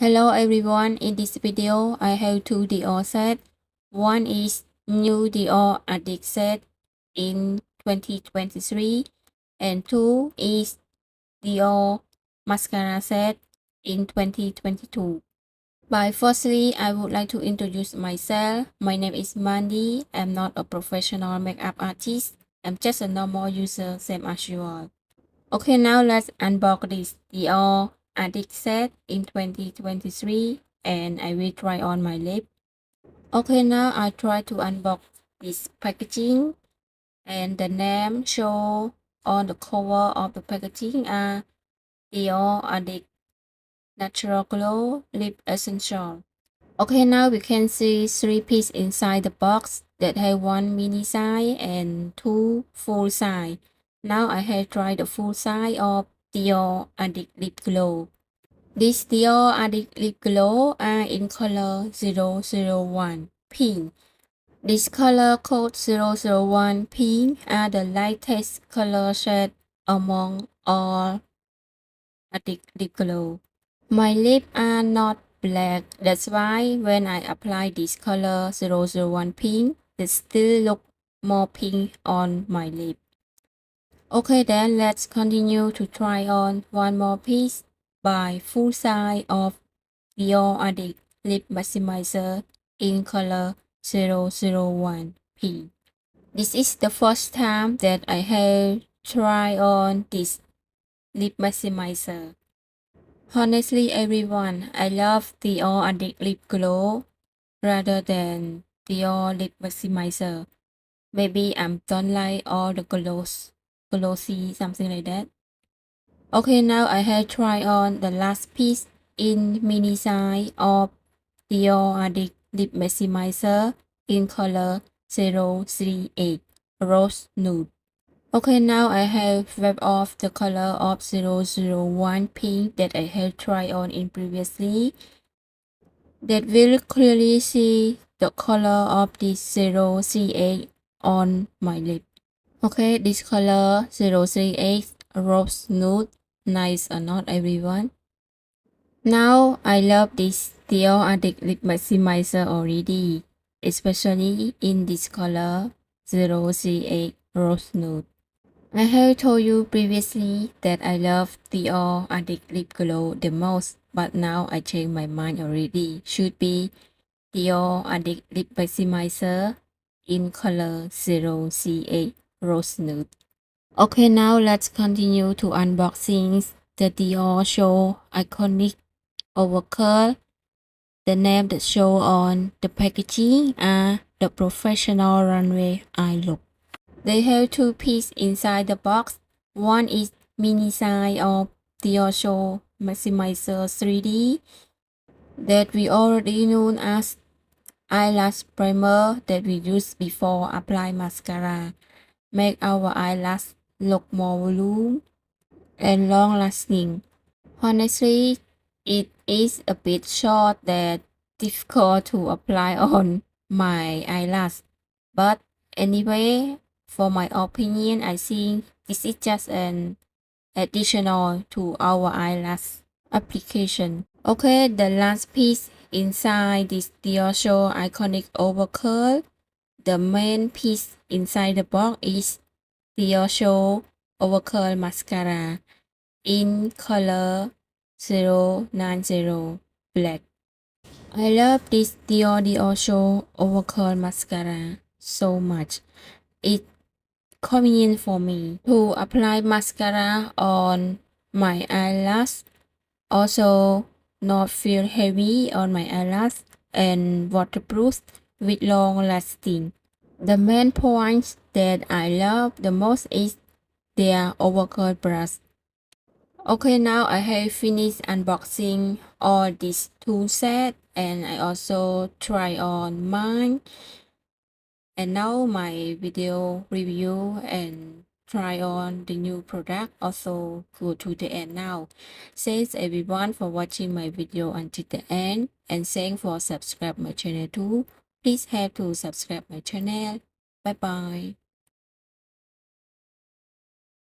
Hello everyone, in this video I have two Dior sets. One is new Dior Addict set in 2023 and two is Dior Mascara set in 2022. But firstly, I would like to introduce myself. My name is Mandy. I'm not a professional makeup artist. I'm just a normal user, same as you all. Okay, now let's unbox this Dior Addict set in 2023 and I will try on my lip. Okay, now I try to unbox this packaging and the name show on the cover of the packaging are Dior Addict Natural Glow Lip Essential. Okay, now we can see three pieces inside the box that have one mini size and two full size. Now I have tried the full size of Dior Addict Lip Glow. This Dior Addict Lip Glow are in color 001 pink. This color code 001 pink are the lightest color shade among all Addict Lip Glow. My lips are not black, that's why when I apply this color 001 pink, it still look more pink on my lip. Okay, then let's continue to try on one more piece by full size of Dior Addict Lip Maximizer in color 001 pink. This is the first time that I have tried on this lip maximizer. Honestly, everyone, I love Dior Addict Lip Glow rather than Dior Lip Maximizer. Maybe I don't like all the glossy, something like that. Okay, now I have tried on the last piece in mini size of Dior Addict Lip Maximizer in color 038 Rose Nude. Okay, now I have wiped off the color of 001 pink that I have tried on in previously. That will clearly see the color of this 038 on my lip. Okay, this color 038 Rose Nude, nice or not everyone? Now I love this Dior Addict Lip Maximizer already, especially in this color 038 Rose Nude. I have told you previously that I love Dior Addict Lip Glow the most, but now I changed my mind already. Should be Dior Addict Lip Maximizer in color 0C8 Rose Nude. Okay, now let's continue to unboxing the Dior Show Iconic Overcurl. The name that show on the packaging are the Professional Runway Eye Look. They have two pieces inside the box. One is mini size of Dior Show Maximizer 3D that we already know as eyelash primer that we use before apply mascara. Make our eyelash look more volume and long lasting. Honestly, it is a bit short that difficult to apply on my eyelash. But anyway, for my opinion, I think this is just an additional to our eyelash application. Okay, the last piece inside this Dior Show Iconic Overcurl. The main piece inside the box is Dior Show Overcurl Mascara in color 090 black. I love this Dior Show Overcurl Mascara so much. It's convenient for me to apply mascara on my eyelash. Also not feel heavy on my eyelash and waterproof with long lasting. The main points that I love the most is their overcurl brush. Okay, now I have finished unboxing all these two sets and I also try on mine. And now my video review and try on the new product also go to the end now. Thanks everyone for watching my video until the end and thanks for subscribe my channel too. Please have to subscribe my channel. Bye bye.